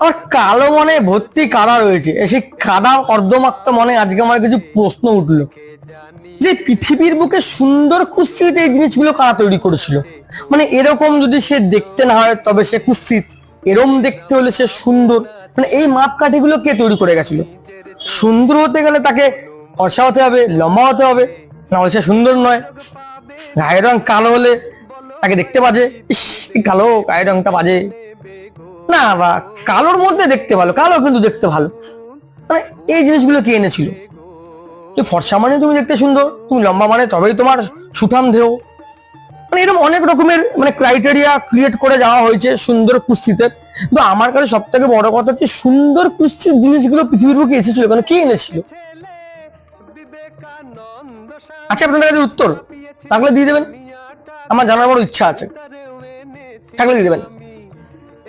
আর কালো মনে ভর্তি কাদা রয়েছে, সেই কাদা অর্ধমাক্ত মনে আজকে আমার কিছু প্রশ্ন উঠলো যে পৃথিবীর বুকে সুন্দর কুৎসিত এই জিনিসগুলো কারা তৈরি করেছিল। মানে এরকম যদি সে দেখতে না হয় তবে সে কুৎসিত, এরকম দেখতে হলে সে সুন্দর, মানে এই মাপকাঠিগুলো কে তৈরি করে গেছিল? সুন্দর হতে গেলে তাকে ফর্সা হতে হবে, লম্বা হতে হবে, নাহলে সে সুন্দর নয়। গায়ের রং কালো হলে তাকে দেখতে বাজে, ইস কি কালো, গায়ের রংটা বাজে না, বা কালোর মধ্যে দেখতে ভালো, কালো কিন্তু দেখতে ভালো। মানে এই জিনিসগুলো কে এনেছিল? তুমি ফর্সা মানে তুমি দেখতে সুন্দর, তুমি লম্বা মানে তবেই তোমার সুঠাম দেহ। মানে এরকম অনেক রকমের মানে ক্রাইটেরিয়া ক্রিয়েট করে যাওয়া হয়েছে সুন্দর কুস্তিতে। কিন্তু আমার কাছে সব থেকে বড় কথা হচ্ছে সুন্দর কুস্তির জিনিসগুলো পৃথিবীর বুকে এসেছিল কেন, কে এনেছিল? আচ্ছা, আপনাদের কাছে উত্তর থাকলে দিয়ে দেবেন, আমার জানার বড় ইচ্ছা আছে, থাকলে দিয়ে দেবেন।